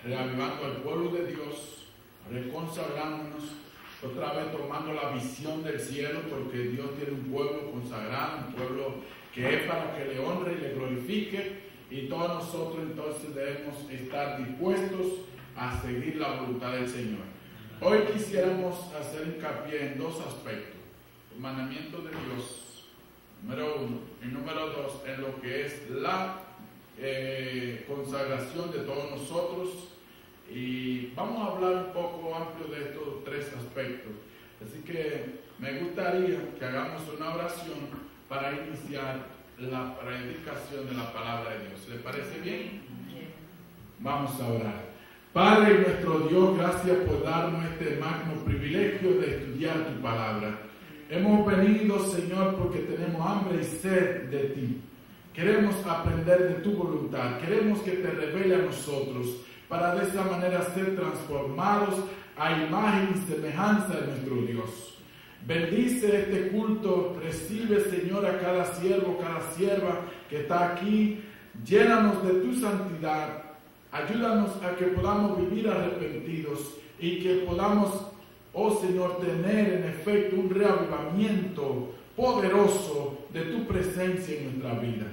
reavivando al pueblo de Dios, reconsagrándonos, otra vez tomando la visión del cielo, porque Dios tiene un pueblo consagrado, un pueblo que es para que le honre y le glorifique, y todos nosotros entonces debemos estar dispuestos a seguir la voluntad del Señor. Hoy quisiéramos hacer hincapié en dos aspectos: el mandamiento de Dios, número uno, y número dos, en lo que es la consagración de todos nosotros. Y vamos a hablar un poco amplio de estos tres aspectos. Así que me gustaría que hagamos una oración para iniciar la predicación de la palabra de Dios. ¿Le parece bien? Vamos a orar. Padre nuestro Dios, gracias por darnos este magno privilegio de estudiar tu palabra. Hemos venido, Señor, porque tenemos hambre y sed de ti. Queremos aprender de tu voluntad. Queremos que te revele a nosotros, para de esa manera ser transformados a imagen y semejanza de nuestro Dios. Bendice este culto, recibe, Señor, a cada siervo, cada sierva que está aquí. Llénanos de tu santidad, ayúdanos a que podamos vivir arrepentidos y que podamos, oh Señor, tener en efecto un reavivamiento poderoso de tu presencia en nuestra vida.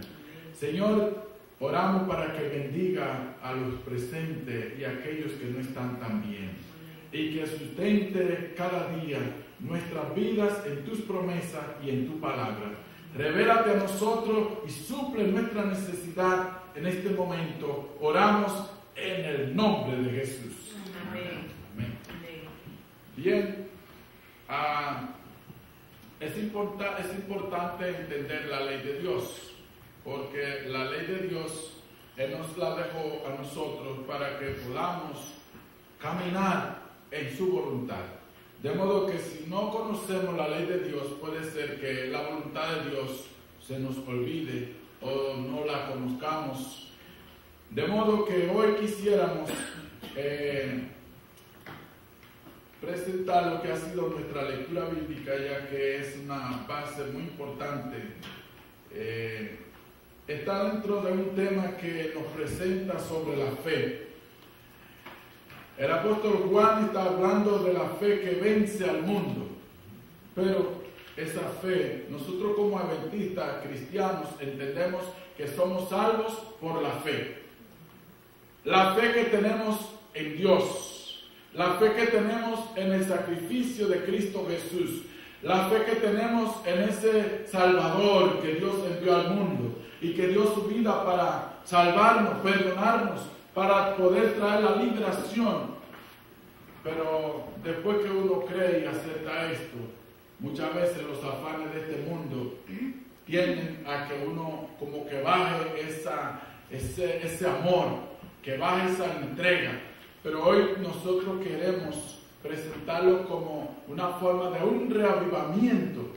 Señor, oramos para que bendiga a los presentes y a aquellos que no están tan bien, y que sustente cada día nuestras vidas en tus promesas y en tu palabra. Revélate a nosotros y suple nuestra necesidad en este momento. Oramos en el nombre de Jesús. Amén. Amén. Bien, es importante entender la ley de Dios, porque la ley de Dios Él nos la dejó a nosotros para que podamos caminar en su voluntad. De modo que si no conocemos la ley de Dios, puede ser que la voluntad de Dios se nos olvide o no la conozcamos. De modo que hoy quisiéramos presentar lo que ha sido nuestra lectura bíblica, ya que es una base muy importante. Está dentro de un tema que nos presenta sobre la fe. El apóstol Juan está hablando de la fe que vence al mundo, pero esa fe, nosotros como adventistas cristianos entendemos que somos salvos por la fe. La fe que tenemos en Dios, la fe que tenemos en el sacrificio de Cristo Jesús, la fe que tenemos en ese Salvador que Dios envió al mundo y que dio su vida para salvarnos, perdonarnos, para poder traer la liberación. Pero después que uno cree y acepta esto, muchas veces los afanes de este mundo tienden a que uno como que baje ese amor, que baje esa entrega. Pero hoy nosotros queremos presentarlo como una forma de un reavivamiento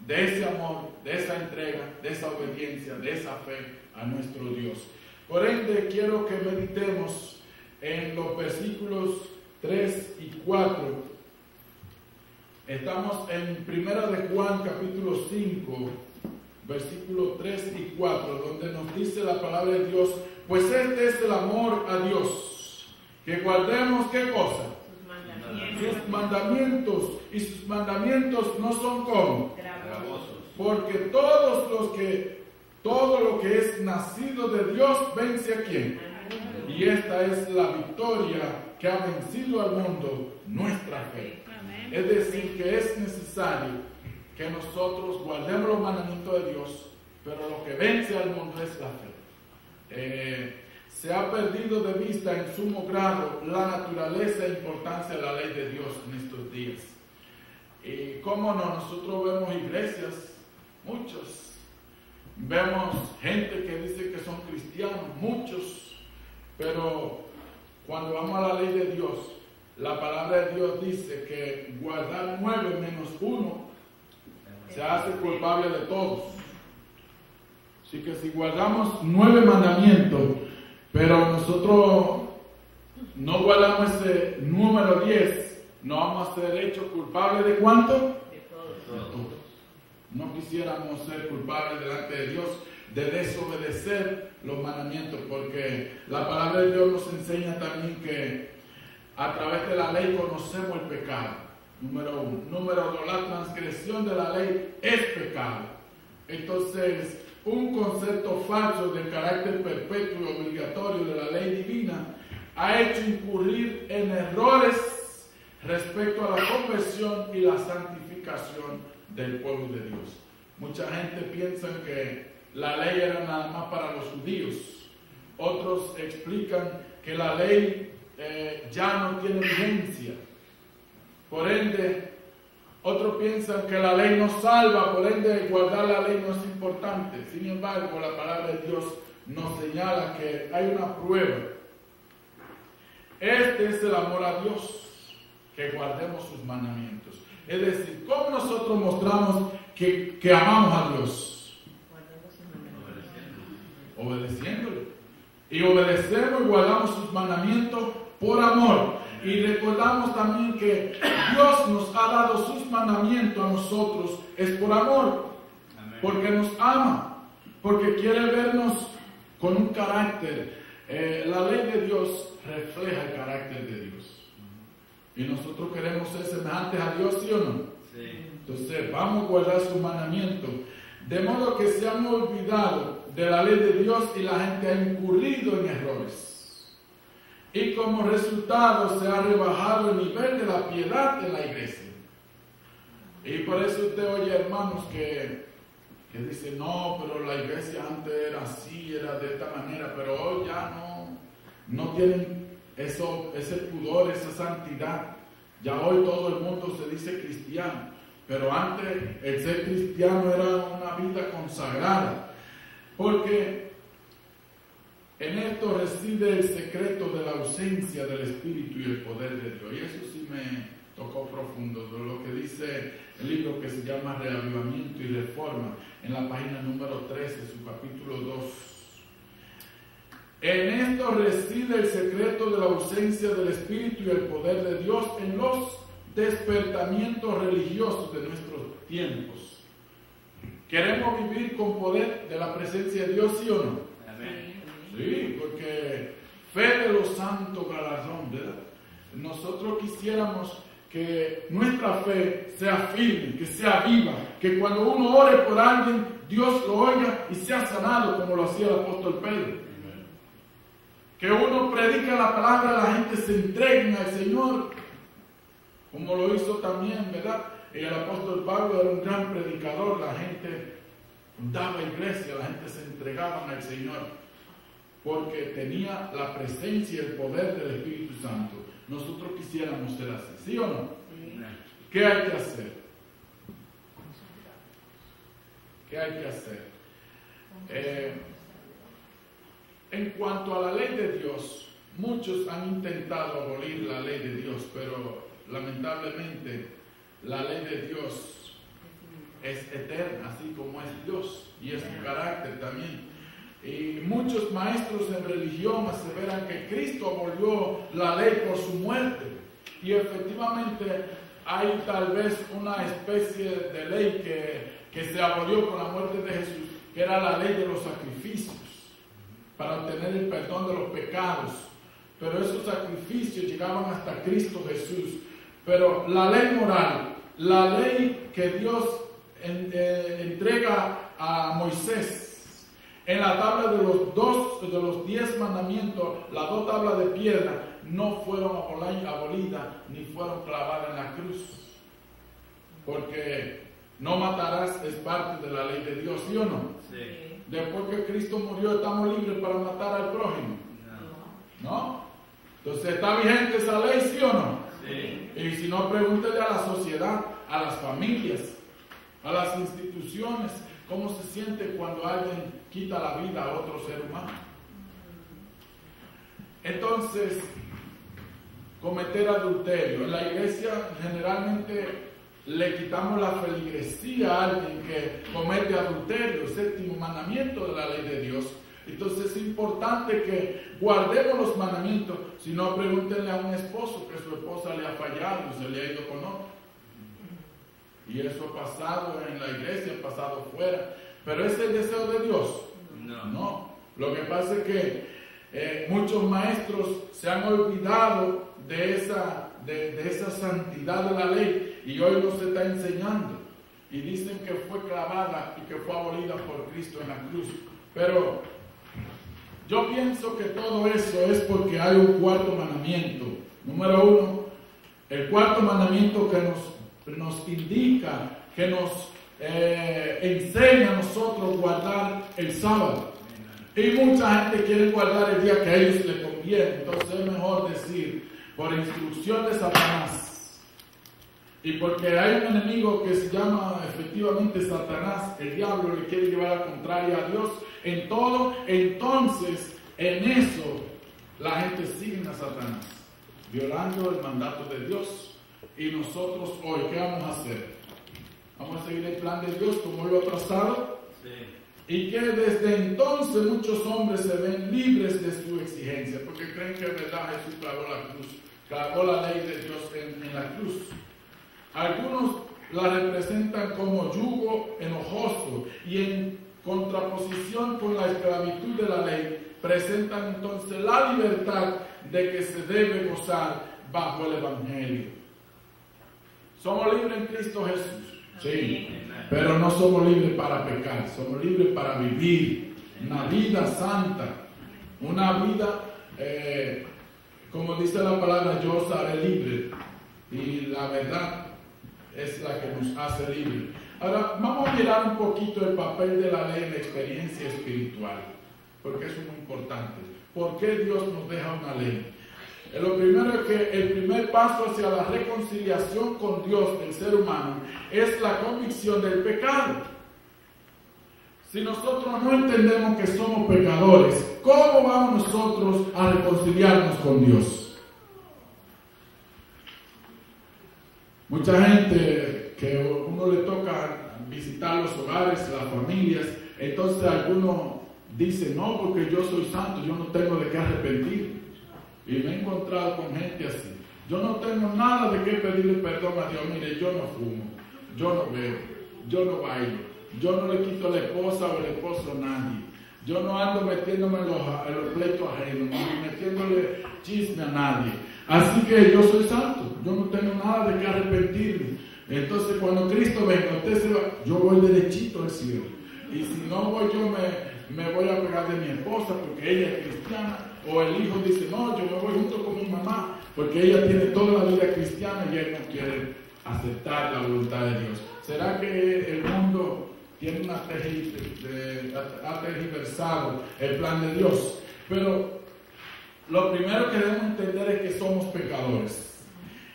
de ese amor, de esa entrega, de esa obediencia, de esa fe a nuestro Dios. Por ende, quiero que meditemos en los versículos 3 y 4. Estamos en 1 de Juan capítulo 5, versículos 3 y 4, donde nos dice la palabra de Dios: pues este es el amor a Dios, que guardemos, ¿qué cosa? Sus mandamientos, y sus mandamientos no son como gravosos, porque todo lo que es nacido de Dios vence a quién. Y esta es la victoria que ha vencido al mundo, nuestra fe. Es decir, que es necesario que nosotros guardemos los mandamientos de Dios, pero lo que vence al mundo es la fe. Se ha perdido de vista en sumo grado la naturaleza e importancia de la ley de Dios en estos días. Y cómo no, nosotros vemos iglesias, muchos, vemos gente que dice que son cristianos, muchos, pero cuando vamos a la ley de Dios, la palabra de Dios dice que guardar 9 menos 1 se hace culpable de todos. Así que si guardamos 9 mandamientos, pero nosotros no guardamos ese número 10, no vamos a ser hechos culpables ¿de cuánto? De todos. No quisiéramos ser culpables delante de Dios, de desobedecer los mandamientos, porque la palabra de Dios nos enseña también que a través de la ley conocemos el pecado, número uno. Número dos, la transgresión de la ley es pecado. Entonces, un concepto falso del carácter perpetuo y obligatorio de la ley divina ha hecho incurrir en errores respecto a la conversión y la santificación del pueblo de Dios. Mucha gente piensa que la ley era nada más para los judíos. Otros explican que la ley ya no tiene vigencia. Por ende, otros piensan que la ley nos salva, por ende guardar la ley no es importante. Sin embargo, la palabra de Dios nos señala que hay una prueba. Este es el amor a Dios, que guardemos sus mandamientos. Es decir, ¿cómo nosotros mostramos que amamos a Dios? Obedeciéndole. Y obedecemos y guardamos sus mandamientos por amor. Y recordamos también que Dios nos ha dado sus mandamientos a nosotros, es por amor. Amén. Porque nos ama, porque quiere vernos con un carácter. La ley de Dios refleja el carácter de Dios. Y nosotros queremos ser semejantes a Dios, ¿sí o no? Sí. Entonces vamos a guardar sus mandamientos. De modo que se han olvidado de la ley de Dios y la gente ha incurrido en errores. Y como resultado se ha rebajado el nivel de la piedad en la iglesia. Y por eso usted oye hermanos que dicen, no, pero la iglesia antes era así, era de esta manera, pero hoy ya no tienen ese pudor, esa santidad. Ya hoy todo el mundo se dice cristiano, pero antes el ser cristiano era una vida consagrada. Porque en esto reside el secreto de la ausencia del Espíritu y el poder de Dios. Y eso sí me tocó profundo, de lo que dice el libro que se llama Reavivamiento y Reforma, en la página número 13, su capítulo 2. En esto reside el secreto de la ausencia del Espíritu y el poder de Dios en los despertamientos religiosos de nuestros tiempos. ¿Queremos vivir con poder de la presencia de Dios, sí o no? Amén. Sí, porque fe de los santos galardón, ¿verdad? Nosotros quisiéramos que nuestra fe sea firme, que sea viva, que cuando uno ore por alguien, Dios lo oiga y sea sanado como lo hacía el apóstol Pedro. Que uno predica la palabra, la gente se entregue al Señor, como lo hizo también, ¿verdad? El apóstol Pablo era un gran predicador, la gente daba iglesia, la gente se entregaba al Señor, porque tenía la presencia y el poder del Espíritu Santo. Nosotros quisiéramos ser así, ¿sí o no? Sí. ¿Qué hay que hacer? ¿Qué hay que hacer? En cuanto a la ley de Dios, muchos han intentado abolir la ley de Dios, pero lamentablemente la ley de Dios es eterna, así como es Dios, y es su carácter también. Y muchos maestros en religión aseveran que Cristo abolió la ley por su muerte. Y efectivamente hay tal vez una especie de ley que se abolió con la muerte de Jesús, que era la ley de los sacrificios, para obtener el perdón de los pecados. Pero esos sacrificios llegaban hasta Cristo Jesús. Pero la ley moral, la ley que Dios entrega a Moisés, en la tabla de los 10 mandamientos, las 2 tablas de piedra no fueron abolidas ni fueron clavadas en la cruz. Porque no matarás es parte de la ley de Dios, ¿sí o no? Sí. Después que Cristo murió, ¿estamos libres para matar al prójimo? ¿No? Entonces, ¿está vigente esa ley, sí o no? Sí. Y si no, pregúntele a la sociedad, a las familias, a las instituciones, ¿cómo se siente cuando alguien quita la vida a otro ser humano? Entonces, cometer adulterio. En la iglesia generalmente le quitamos la feligresía a alguien que comete adulterio, el 7º mandamiento de la ley de Dios. Entonces es importante que guardemos los mandamientos. Si no, pregúntenle a un esposo que su esposa le ha fallado y se le ha ido con otro. Y eso ha pasado en la iglesia, ha pasado fuera. Pero es el deseo de Dios. No. Lo que pasa es que muchos maestros se han olvidado de esa santidad de la ley y hoy no se está enseñando. Y dicen que fue clavada y que fue abolida por Cristo en la cruz. Pero yo pienso que todo eso es porque hay un cuarto mandamiento. Número 1, el cuarto mandamiento que nos indica, que nos enseña a nosotros guardar el sábado. Y mucha gente quiere guardar el día que a ellos les conviene. Entonces es mejor decir, por instrucción de Satanás, y porque hay un enemigo que se llama efectivamente Satanás, el diablo le quiere llevar a la contraria a Dios en todo, entonces en eso la gente sigue a Satanás, violando el mandato de Dios. Y nosotros hoy, ¿qué vamos a hacer? Vamos a seguir el plan de Dios como lo ha trazado. Sí. Y que desde entonces muchos hombres se ven libres de su exigencia, porque creen que es verdad Jesús clavó la ley de Dios en la cruz. Algunos la representan como yugo enojoso y en contraposición con la esclavitud de la ley, presentan entonces la libertad de que se debe gozar bajo el Evangelio. Somos libres en Cristo Jesús, sí, pero no somos libres para pecar, somos libres para vivir una vida santa, una vida, como dice la palabra, yo os haré libre, y la verdad es la que nos hace libres. Ahora, vamos a mirar un poquito el papel de la ley en la experiencia espiritual, porque eso es muy importante. ¿Por qué Dios nos deja una ley? Lo primero es que el primer paso hacia la reconciliación con Dios del ser humano es la convicción del pecado. Si nosotros no entendemos que somos pecadores, ¿cómo vamos nosotros a reconciliarnos con Dios? Mucha gente que uno le toca visitar los hogares, las familias, entonces algunos dicen, no, porque yo soy santo, yo no tengo de qué arrepentir. Y me he encontrado con gente así. Yo no tengo nada de qué pedirle perdón a Dios. Mire, yo no fumo, yo no bebo, yo no bailo, yo no le quito a la esposa o el esposo a nadie. Yo no ando metiéndome en los pleitos ajenos, ni metiéndole chisme a nadie. Así que yo soy santo, yo no tengo nada de qué arrepentirme. Entonces cuando Cristo venga, usted se va, yo voy derechito al cielo. Y si no voy yo, me voy a pegar de mi esposa porque ella es cristiana. O el hijo dice, no, yo me voy junto con mi mamá porque ella tiene toda la vida cristiana y él no quiere aceptar la voluntad de Dios. ¿Será que el mundo tiene ha tergiversado el plan de Dios? Pero lo primero que debemos entender es que somos pecadores.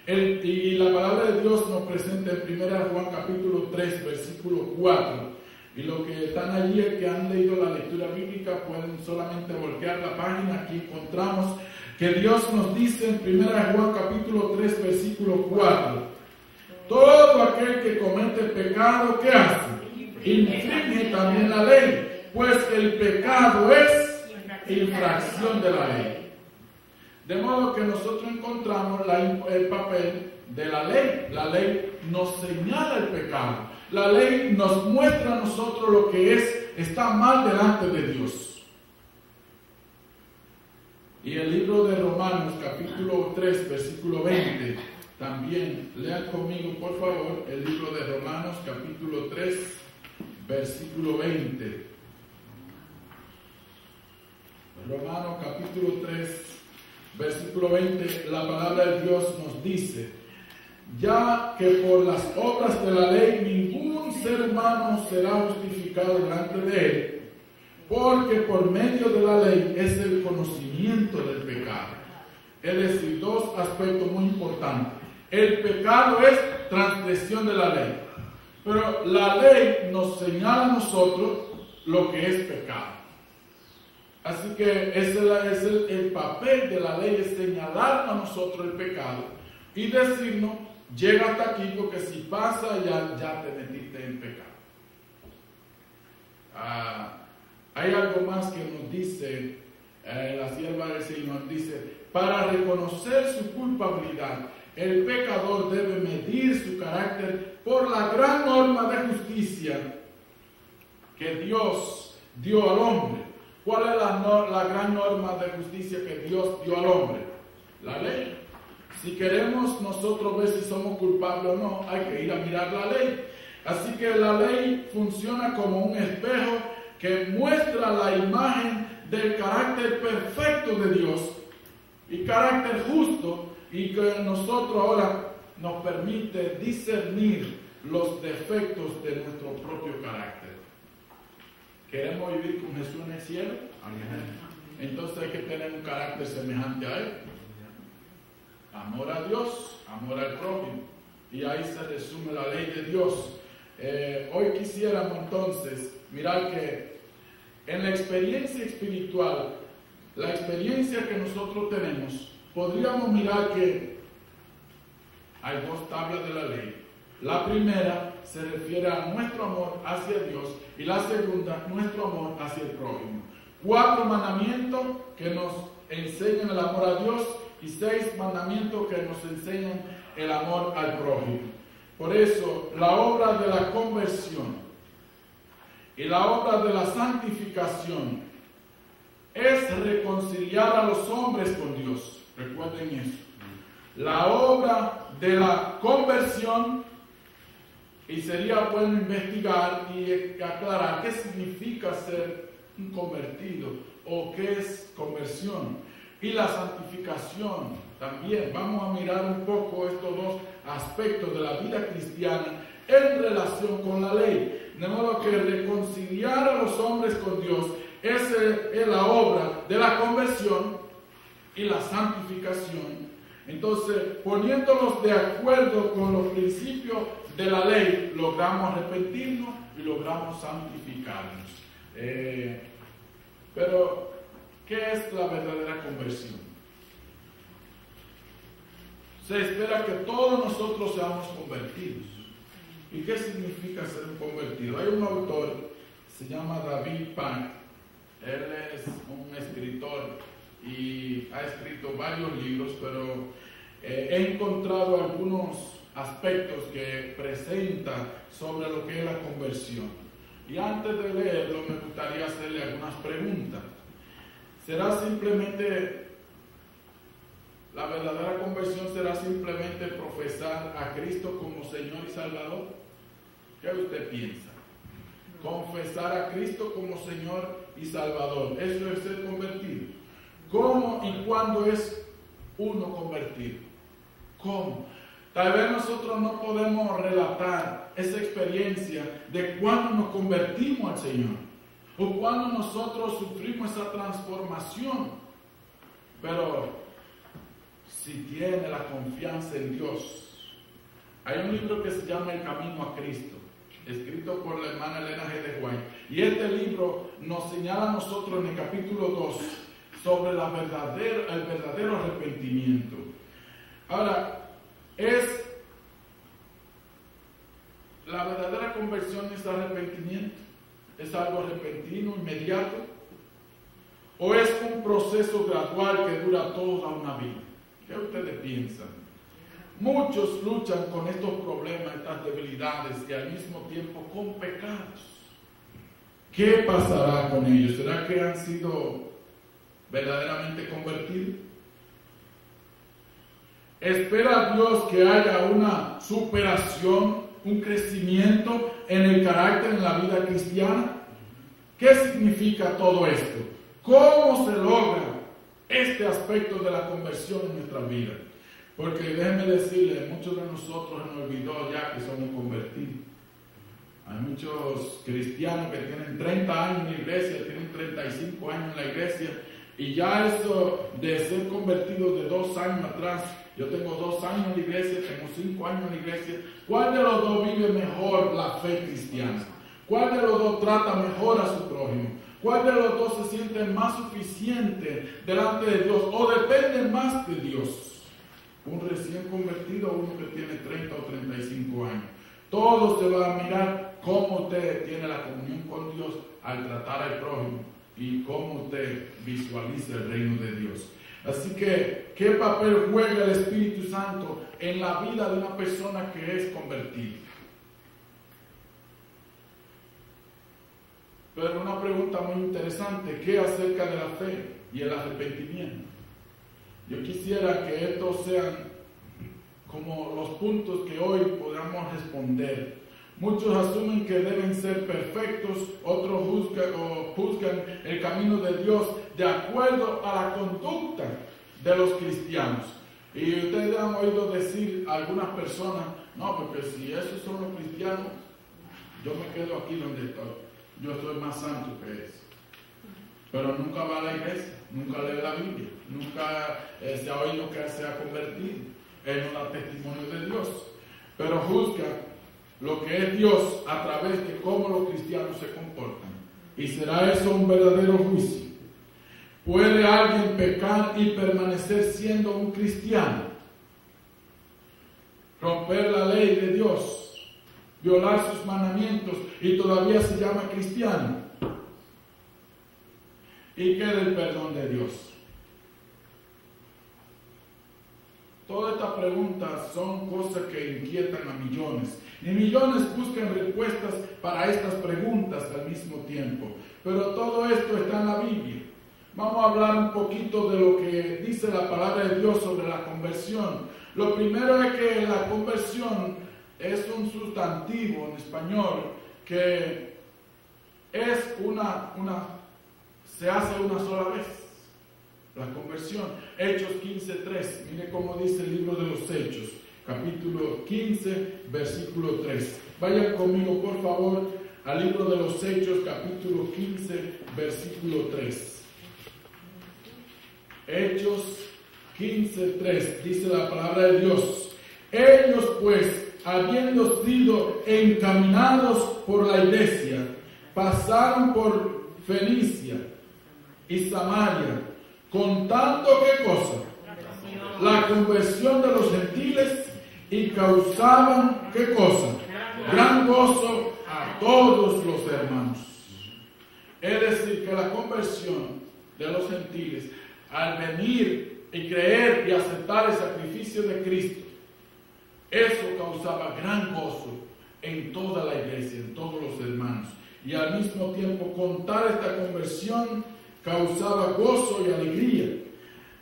Y la palabra de Dios nos presenta en 1 Juan capítulo 3, versículo 4. Y los que están allí, que han leído la lectura bíblica, pueden solamente voltear la página. Aquí encontramos que Dios nos dice en 1 Juan capítulo 3, versículo 4. Todo aquel que comete pecado, ¿qué hace? Infringe también la ley, pues el pecado es infracción de la ley. De modo que nosotros encontramos el papel de la ley. La ley nos señala el pecado. La ley nos muestra a nosotros lo que está mal delante de Dios. Y el libro de Romanos, capítulo 3, versículo 20, también lean conmigo, por favor, el libro de Romanos, capítulo 3, versículo 20. Romanos, capítulo 3, versículo 20, la palabra de Dios nos dice, ya que por las obras de la ley ningún ser humano será justificado delante de él, porque por medio de la ley es el conocimiento del pecado. Es decir, dos aspectos muy importantes. El pecado es transgresión de la ley, pero la ley nos señala a nosotros lo que es pecado. Así que ese es el papel de la ley, es señalar a nosotros el pecado y decirnos, llega hasta aquí porque si pasa ya te metiste en pecado. Hay algo más que nos dice la sierva del Señor, dice, para reconocer su culpabilidad, el pecador debe medir su carácter por la gran norma de justicia que Dios dio al hombre. ¿Cuál es la gran norma de justicia que Dios dio al hombre? La ley. Si queremos nosotros ver si somos culpables o no, hay que ir a mirar la ley. Así que la ley funciona como un espejo que muestra la imagen del carácter perfecto de Dios y carácter justo, y que nosotros ahora nos permite discernir los defectos de nuestro propio carácter. ¿Queremos vivir con Jesús en el cielo? Entonces hay que tener un carácter semejante a Él. Amor a Dios, amor al prójimo. Y ahí se resume la ley de Dios. Hoy quisiéramos entonces mirar que en la experiencia espiritual, la experiencia que nosotros tenemos, podríamos mirar que hay dos tablas de la ley. La primera se refiere a nuestro amor hacia Dios y la segunda, nuestro amor hacia el prójimo. 4 mandamientos que nos enseñan el amor a Dios y 6 mandamientos que nos enseñan el amor al prójimo. Por eso, la obra de la conversión y la obra de la santificación es reconciliar a los hombres con Dios. Recuerden eso. La obra de la conversión, y sería bueno investigar y aclarar qué significa ser un convertido o qué es conversión. Y la santificación también. Vamos a mirar un poco estos dos aspectos de la vida cristiana en relación con la ley. De modo que reconciliar a los hombres con Dios es la obra de la conversión y la santificación. Entonces, poniéndonos de acuerdo con los principios de la ley, logramos arrepentirnos y logramos santificarnos. Pero, ¿qué es la verdadera conversión? Se espera que todos nosotros seamos convertidos. ¿Y qué significa ser un convertido? Hay un autor, se llama David Punk. Él es un escritor y ha escrito varios libros, pero he encontrado algunos aspectos que presenta sobre lo que es la conversión. Y antes de leerlo, me gustaría hacerle algunas preguntas. ¿Será simplemente, la verdadera conversión será simplemente profesar a Cristo como Señor y Salvador? ¿Qué usted piensa? Confesar a Cristo como Señor y Salvador, ¿eso es ser convertido? ¿Cómo y cuándo es uno convertido? ¿Cómo? Tal vez nosotros no podemos relatar esa experiencia de cuando nos convertimos al Señor o cuando nosotros sufrimos esa transformación, pero si tiene la confianza en Dios. Hay un libro que se llama El Camino a Cristo, escrito por la hermana Elena G. de White, y este libro nos señala a nosotros en el capítulo 2 sobre el verdadero arrepentimiento. Ahora, la verdadera conversión es arrepentimiento. ¿Es algo repentino, inmediato? ¿O es un proceso gradual que dura toda una vida? ¿Qué ustedes piensan? Muchos luchan con estos problemas, estas debilidades y al mismo tiempo con pecados. ¿Qué pasará con ellos? ¿Será que han sido verdaderamente convertidos? ¿Espera Dios que haya una superación, un crecimiento en el carácter en la vida cristiana? ¿Qué significa todo esto? ¿Cómo se logra este aspecto de la conversión en nuestra vida? Porque déjenme decirles, muchos de nosotros hemos olvidado ya que somos convertidos. Hay muchos cristianos que tienen 30 años en la iglesia, tienen 35 años en la iglesia, y ya eso de ser convertido de 2 años atrás, yo tengo 2 años en la iglesia, tengo 5 años en la iglesia. ¿Cuál de los dos vive mejor la fe cristiana? ¿Cuál de los dos trata mejor a su prójimo? ¿Cuál de los dos se siente más suficiente delante de Dios o depende más de Dios? Un recién convertido o uno que tiene 30 o 35 años. Todo se va a mirar cómo usted tiene la comunión con Dios al tratar al prójimo y cómo usted visualiza el reino de Dios. Así que, ¿qué papel juega el Espíritu Santo en la vida de una persona que es convertida? Pero una pregunta muy interesante, ¿qué acerca de la fe y el arrepentimiento? Yo quisiera que estos sean como los puntos que hoy podamos responder. Muchos asumen que deben ser perfectos, otros juzgan el camino de Dios de acuerdo a la conducta de los cristianos. Y ustedes han oído decir a algunas personas, no, porque si esos son los cristianos, yo me quedo aquí donde estoy. Yo soy más santo que eso. Pero nunca va a la iglesia, nunca lee la Biblia, nunca se ha oído que se ha convertido. Él no da testimonio de Dios. Pero juzga lo que es Dios a través de cómo los cristianos se comportan. ¿Y será eso un verdadero juicio? ¿Puede alguien pecar y permanecer siendo un cristiano? Romper la ley de Dios, violar sus mandamientos y todavía se llama cristiano. ¿Y qué del perdón de Dios? Todas estas preguntas son cosas que inquietan a millones. Y millones buscan respuestas para estas preguntas al mismo tiempo. Pero todo esto está en la Biblia. Vamos a hablar un poquito de lo que dice la palabra de Dios sobre la conversión. Lo primero es que la conversión es un sustantivo en español que es se hace una sola vez. La conversión. Hechos 15:3. Mire cómo dice el libro de los Hechos. Capítulo 15, versículo 3. Vayan conmigo, por favor, al libro de los Hechos, capítulo 15, versículo 3. Hechos 15:3, dice la palabra de Dios. Ellos pues, habiendo sido encaminados por la iglesia, pasaron por Fenicia y Samaria, contando ¿qué cosa? La conversión de los gentiles, y causaban ¿qué cosa? Gran gozo a todos los hermanos. Es decir, que la conversión de los gentiles, al venir y creer y aceptar el sacrificio de Cristo, eso causaba gran gozo en toda la iglesia, en todos los hermanos. Y al mismo tiempo contar esta conversión causaba gozo y alegría.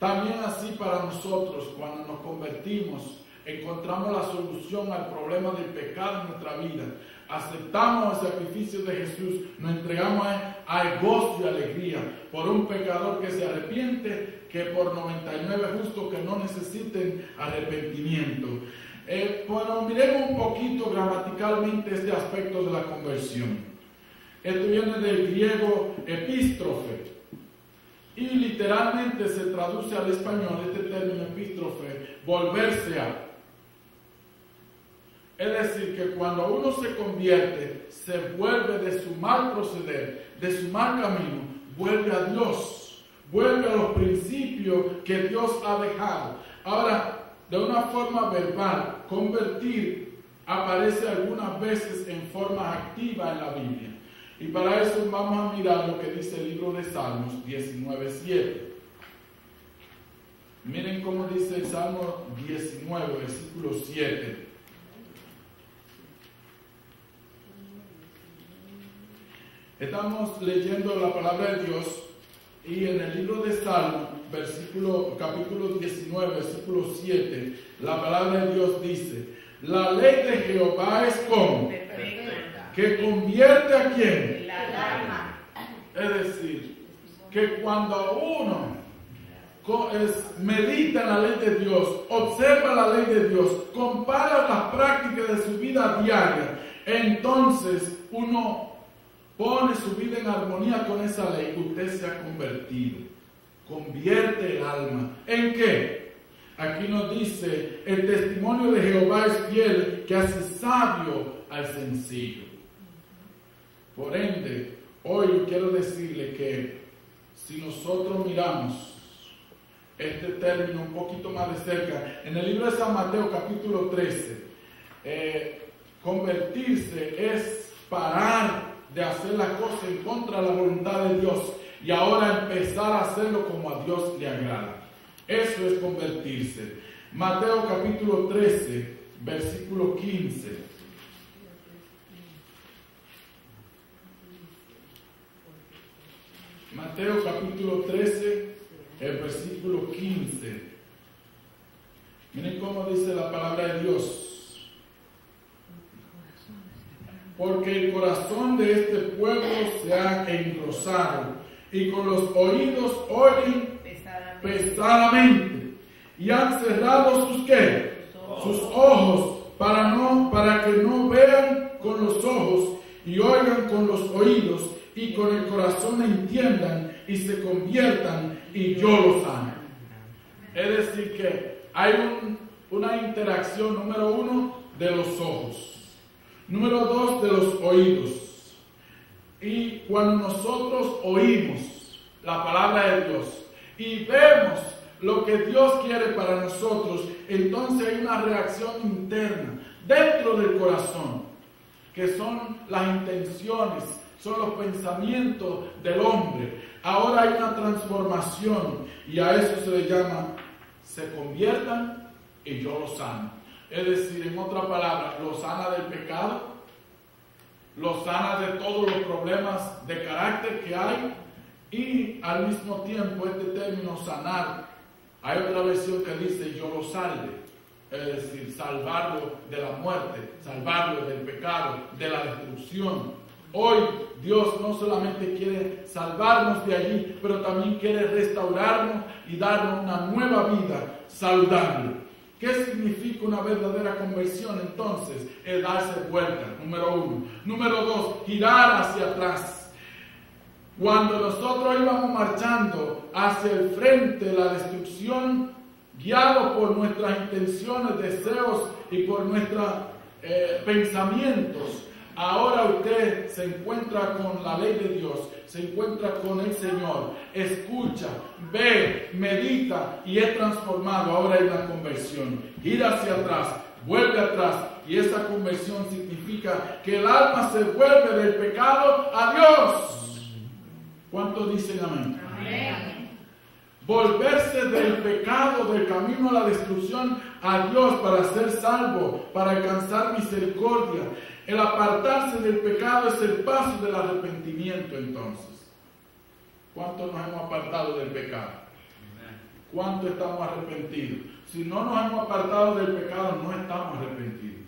También así para nosotros, cuando nos convertimos, encontramos la solución al problema del pecado en nuestra vida, aceptamos el sacrificio de Jesús, nos entregamos a gozo y alegría por un pecador que se arrepiente, que por 99 justos que no necesiten arrepentimiento. Bueno, miremos un poquito gramaticalmente este aspecto de la conversión. Esto viene del griego epístrofe y literalmente se traduce al español este término epístrofe, volverse a. Es decir, que cuando uno se convierte, se vuelve de su mal proceder, de su mal camino, vuelve a Dios, vuelve a los principios que Dios ha dejado. Ahora, de una forma verbal, convertir aparece algunas veces en forma activa en la Biblia. Y para eso vamos a mirar lo que dice el libro de Salmos 19:7. Miren cómo dice el Salmo 19, versículo 7. Estamos leyendo la palabra de Dios y en el libro de Salmos, capítulo 19, versículo 7, la palabra de Dios dice: la ley de Jehová es como que convierte a quién. Es decir, que cuando uno medita en la ley de Dios, observa la ley de Dios, compara las prácticas de su vida diaria, entonces uno pone su vida en armonía con esa ley, usted se ha convertido. Convierte el alma. ¿En qué? Aquí nos dice: el testimonio de Jehová es fiel, que hace sabio al sencillo. Por ende, hoy yo quiero decirle que si nosotros miramos este término un poquito más de cerca, en el libro de San Mateo capítulo 13, convertirse es parar de hacer las cosas en contra de la voluntad de Dios y ahora empezar a hacerlo como a Dios le agrada. Eso es convertirse. Mateo capítulo 13, versículo 15. Mateo capítulo 13, el versículo 15. Miren cómo dice la palabra de Dios. Porque el corazón de este pueblo se ha engrosado y con los oídos oyen pesadamente y han cerrado sus ¿qué? Sus ojos para que no vean con los ojos y oigan con los oídos y con el corazón entiendan y se conviertan y yo los sane. Es decir que hay una interacción, número 1, de los ojos, número 2, de los oídos. Y cuando nosotros oímos la palabra de Dios y vemos lo que Dios quiere para nosotros, entonces hay una reacción interna dentro del corazón, que son las intenciones, son los pensamientos del hombre. Ahora hay una transformación y a eso se le llama se conviertan y yo los sano. Es decir, en otra palabra, los sana del pecado, los sana de todos los problemas de carácter que hay y al mismo tiempo este término sanar, hay otra versión que dice yo lo salve, es decir, salvarlo de la muerte, salvarlo del pecado, de la destrucción. Hoy Dios no solamente quiere salvarnos de allí, pero también quiere restaurarnos y darnos una nueva vida saludable. ¿Qué significa una verdadera conversión entonces? Es darse vuelta, número 1. Número 2, girar hacia atrás. Cuando nosotros íbamos marchando hacia el frente de la destrucción, guiados por nuestras intenciones, deseos y por nuestros pensamientos, ahora usted se encuentra con la ley de Dios, se encuentra con el Señor, escucha, ve, medita y es transformado. Ahora hay una conversión. Ir hacia atrás, vuelve atrás y esa conversión significa que el alma se vuelve del pecado a Dios. ¿Cuántos dicen amén? Amén. Volverse del pecado, del camino a la destrucción a Dios para ser salvo, para alcanzar misericordia. El apartarse del pecado es el paso del arrepentimiento entonces. ¿Cuántos nos hemos apartado del pecado? ¿Cuántos estamos arrepentidos? Si no nos hemos apartado del pecado, no estamos arrepentidos.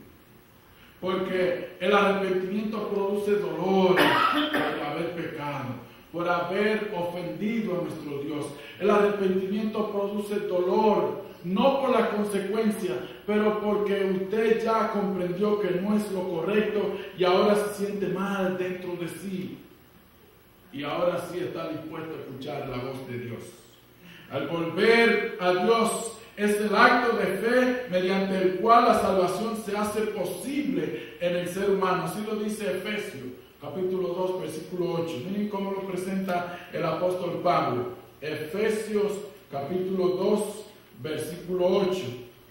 Porque el arrepentimiento produce dolor por haber pecado, por haber ofendido a nuestro Dios. El arrepentimiento produce dolor, no por la consecuencia, pero porque usted ya comprendió que no es lo correcto y ahora se siente mal dentro de sí. Y ahora sí está dispuesto a escuchar la voz de Dios. Al volver a Dios es el acto de fe mediante el cual la salvación se hace posible en el ser humano. Así lo dice Efesios capítulo 2, versículo 8. Miren cómo lo presenta el apóstol Pablo. Efesios capítulo 2, versículo 8.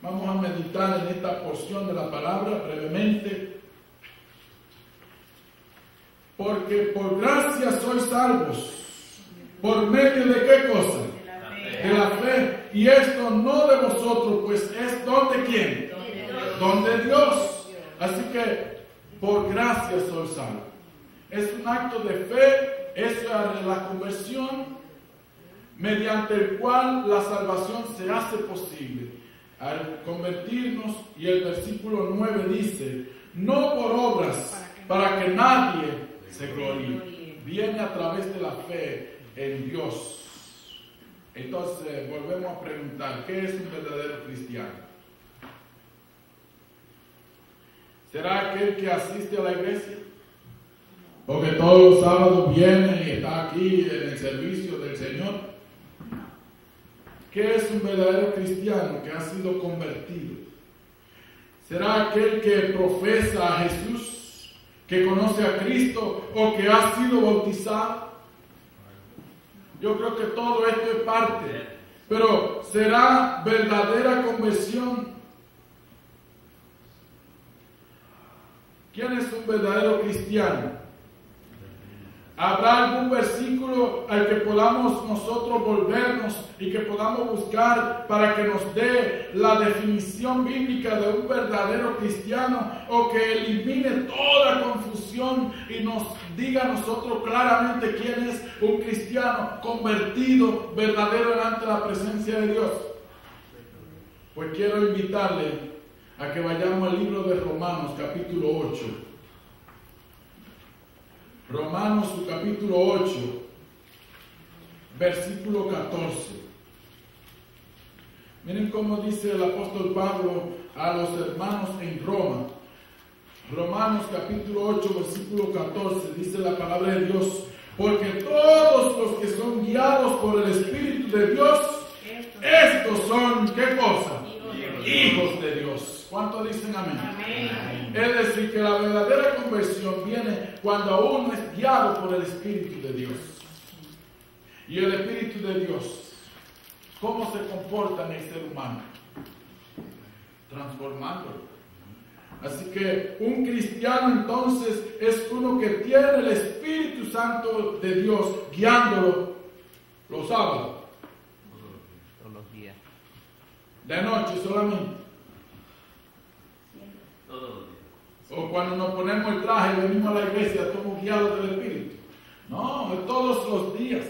Vamos a meditar en esta porción de la palabra brevemente. Porque por gracia sois salvos. ¿Por medio de qué cosa? De la fe. Y esto no de vosotros, pues es don de quién? Don de Dios. Así que por gracia sois salvos. Es un acto de fe, es la conversión mediante el cual la salvación se hace posible. Al convertirnos, y el versículo 9 dice, no por obras, para que nadie se gloríe. Viene a través de la fe en Dios. Entonces, volvemos a preguntar, ¿qué es un verdadero cristiano? ¿Será aquel que asiste a la iglesia? Porque todos los sábados viene y está aquí en el servicio del Señor. ¿Qué es un verdadero cristiano que ha sido convertido? ¿Será aquel que profesa a Jesús, que conoce a Cristo o que ha sido bautizado? Yo creo que todo esto es parte. Pero ¿será verdadera conversión? ¿Quién es un verdadero cristiano? ¿Habrá algún versículo al que podamos nosotros volvernos y que podamos buscar para que nos dé la definición bíblica de un verdadero cristiano, o que elimine toda confusión y nos diga a nosotros claramente quién es un cristiano convertido, verdadero delante de la presencia de Dios? Pues quiero invitarle a que vayamos al libro de Romanos, capítulo 8. Romanos, su capítulo 8, versículo 14. Miren cómo dice el apóstol Pablo a los hermanos en Roma. Romanos capítulo 8, versículo 14, dice la palabra de Dios: porque todos los que son guiados por el Espíritu de Dios, estos son, ¿qué cosa? Hijos de Dios. ¿Cuántos dicen amén? Amén? Es decir, que la verdadera conversión viene cuando uno es guiado por el Espíritu de Dios. Y el Espíritu de Dios, ¿cómo se comporta en el ser humano? Transformándolo. Así que un cristiano entonces es uno que tiene el Espíritu Santo de Dios guiándolo los sábados. Todos los días. De noche solamente. Todos los días. O cuando nos ponemos el traje y venimos a la iglesia, estamos guiados del Espíritu. No, es todos los días.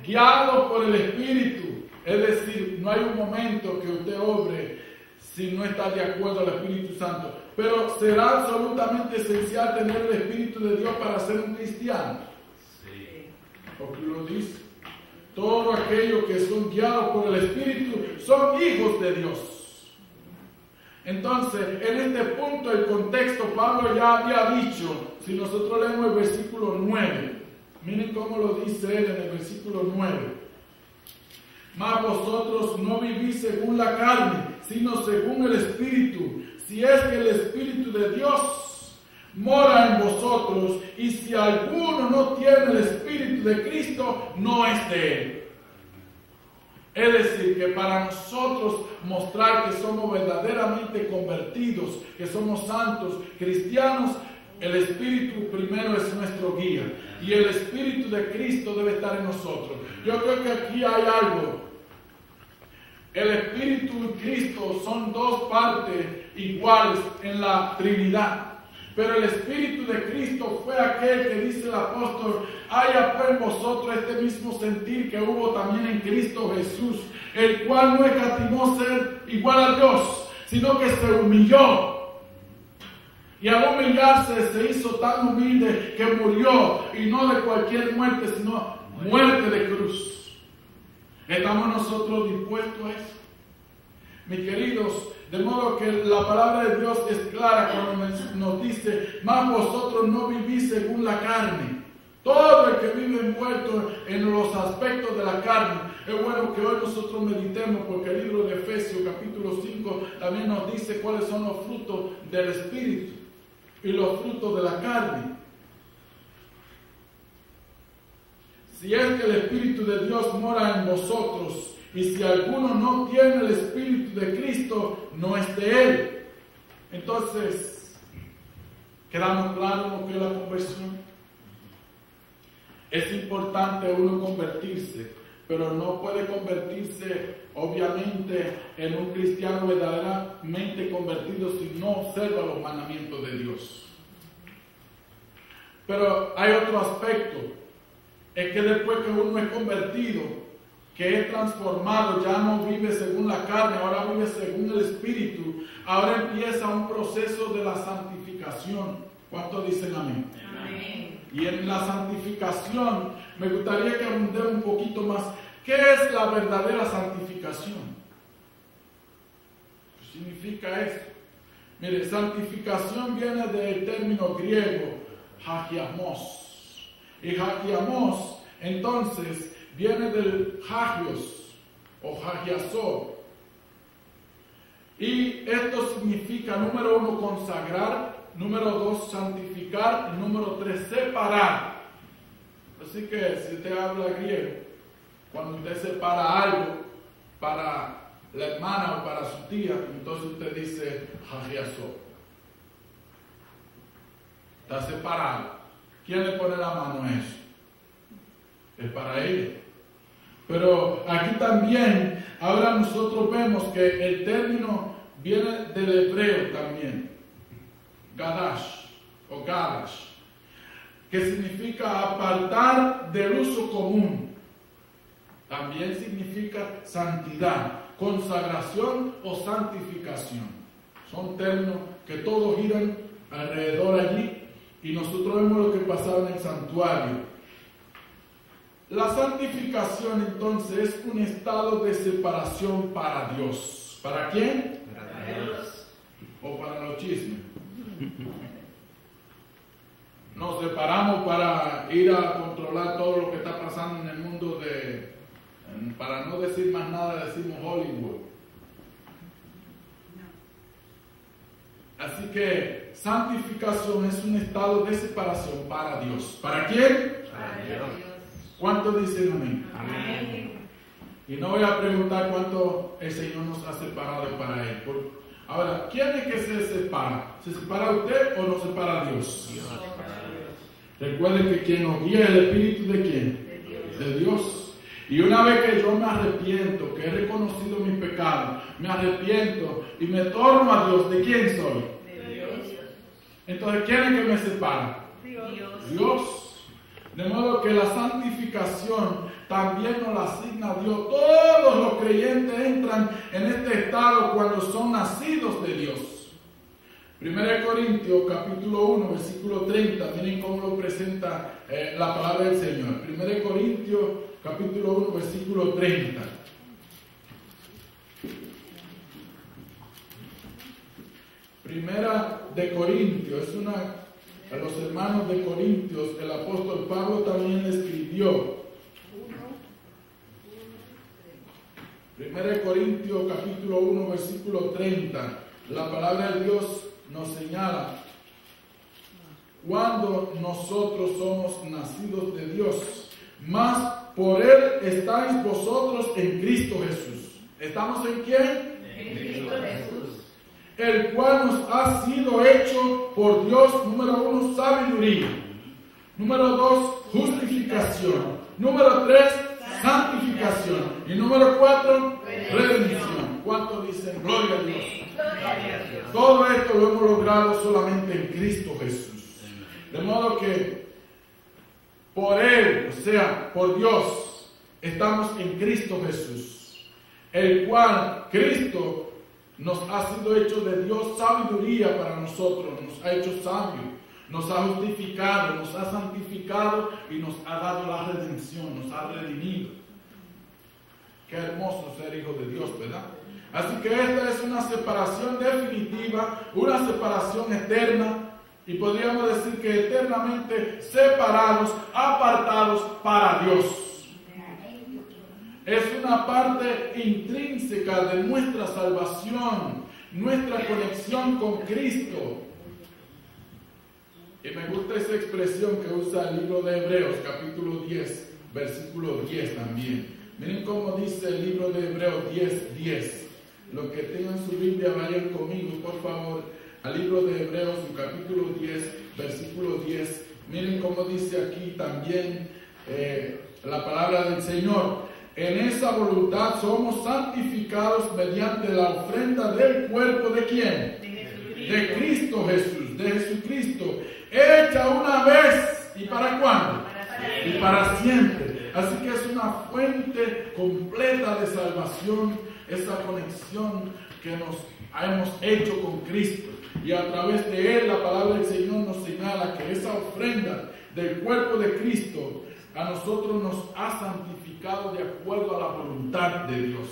Guiados por el Espíritu. Es decir, no hay un momento que usted obre si no está de acuerdo al Espíritu Santo. Pero será absolutamente esencial tener el Espíritu de Dios para ser un cristiano. Sí. Porque lo dice. Todos aquellos que son guiados por el Espíritu son hijos de Dios. Entonces, en este punto, el contexto, Pablo ya había dicho, si nosotros leemos el versículo 9, miren cómo lo dice él en el versículo 9. Mas vosotros no vivís según la carne, sino según el Espíritu, si es que el Espíritu de Dios mora en vosotros, y si alguno no tiene el Espíritu de Cristo, no es de él. Es decir, que para nosotros mostrar que somos verdaderamente convertidos, que somos santos, cristianos, el Espíritu primero es nuestro guía, y el Espíritu de Cristo debe estar en nosotros. Yo creo que aquí hay algo. El Espíritu y Cristo son dos partes iguales en la Trinidad. Pero el Espíritu de Cristo fue aquel que dice el apóstol: haya pues en vosotros este mismo sentir que hubo también en Cristo Jesús, el cual no escatimó ser igual a Dios, sino que se humilló. Y al humillarse se hizo tan humilde que murió, y no de cualquier muerte, sino muerte de cruz. ¿Estamos nosotros dispuestos a eso? Mis queridos, de modo que la palabra de Dios es clara cuando nos dice: mas vosotros no vivís según la carne. Todo el que vive envuelto en los aspectos de la carne. Es bueno que hoy nosotros meditemos, porque el libro de Efesios capítulo 5 también nos dice cuáles son los frutos del Espíritu y los frutos de la carne. Si es que el Espíritu de Dios mora en vosotros, y si alguno no tiene el Espíritu de Cristo, no es de él. Entonces, ¿quedamos claros lo que es la conversión? Es importante uno convertirse, pero no puede convertirse, obviamente, en un cristiano verdaderamente convertido si no observa los mandamientos de Dios. Pero hay otro aspecto, es que después que uno es convertido, que es transformado, ya no vive según la carne, ahora vive según el Espíritu, ahora empieza un proceso de la santificación. ¿Cuántos dicen amén? Amén. Y en la santificación me gustaría que abundemos un poquito más. ¿Qué es la verdadera santificación? ¿Qué significa eso? Mire, santificación viene del término griego hagiamos. Y hagiamos, entonces, viene del hagios o hagiasó. Y esto significa, número 1, consagrar, número 2, santificar, y número 3, separar. Así que si usted habla griego, cuando usted separa algo para la hermana o para su tía, entonces usted dice hagiasó. Está separado. ¿Quién le pone la mano a eso? es para ella. Pero aquí también, ahora nosotros vemos que el término viene del hebreo también, Gadash o Gadash, que significa apartar del uso común. También significa santidad, consagración o santificación. Son términos que todos giran alrededor allí y nosotros vemos lo que pasaba en el santuario. La santificación entonces es un estado de separación para Dios. ¿Para quién? Para Dios. ¿O para los chismes? Nos separamos para ir a controlar todo lo que está pasando en el mundo para no decir más nada, decimos Hollywood. Así que santificación es un estado de separación para Dios. ¿Para quién? Para Dios. ¿Cuántos dicen amén? Amén. Y no voy a preguntar cuánto el Señor nos ha separado para Él. Ahora, ¿quién es que se separa? ¿Se separa usted o no separa Dios? Dios. Recuerden que quien nos guía es el Espíritu de quién? De Dios. Y una vez que yo me arrepiento, que he reconocido mis pecados, me arrepiento y me torno a Dios, ¿de quién soy? De Dios. Entonces, ¿quién es que me separa? Dios. De modo que la santificación también nos la asigna Dios. Todos los creyentes entran en este estado cuando son nacidos de Dios. 1 Corintios capítulo 1 versículo 30, miren cómo lo presenta la palabra del Señor. 1 Corintios capítulo 1 versículo 30. Primera de Corintios, a los hermanos de Corintios, el apóstol Pablo también le escribió. 1 Corintios capítulo 1 versículo 30, la palabra de Dios nos señala: cuando nosotros somos nacidos de Dios, mas por Él estáis vosotros en Cristo Jesús. ¿Estamos en quién? En Cristo Jesús. El cual nos ha sido hecho por Dios, número 1, sabiduría. Número 2, justificación. Número 3, santificación. Y número 4, redención. ¿Cuántos dicen gloria a Dios? Todo esto lo hemos logrado solamente en Cristo Jesús. De modo que por Él, o sea, por Dios, estamos en Cristo Jesús, el cual Cristo nos ha sido hecho de Dios sabiduría para nosotros, nos ha hecho sabios, nos ha justificado, nos ha santificado y nos ha dado la redención, nos ha redimido. Qué hermoso ser hijo de Dios, ¿verdad? Así que esta es una separación definitiva, una separación eterna, y podríamos decir que eternamente separados, apartados para Dios. Es una parte intrínseca de nuestra salvación, nuestra conexión con Cristo. Y me gusta esa expresión que usa el libro de Hebreos, capítulo 10, versículo 10 también. Miren cómo dice el libro de Hebreos 10:10. Los que tengan su Biblia, vayan conmigo, por favor, al libro de Hebreos, su capítulo 10, versículo 10. Miren cómo dice aquí también la palabra del Señor. En esa voluntad somos santificados mediante la ofrenda del cuerpo ¿de quién? De Cristo Jesús, de Jesucristo, hecha una vez. ¿Y para cuándo? Y para siempre. Así que es una fuente completa de salvación, esa conexión que nos hemos hecho con Cristo. Y a través de Él, la palabra del Señor nos señala que esa ofrenda del cuerpo de Cristo a nosotros nos ha santificado de acuerdo a la voluntad de Dios.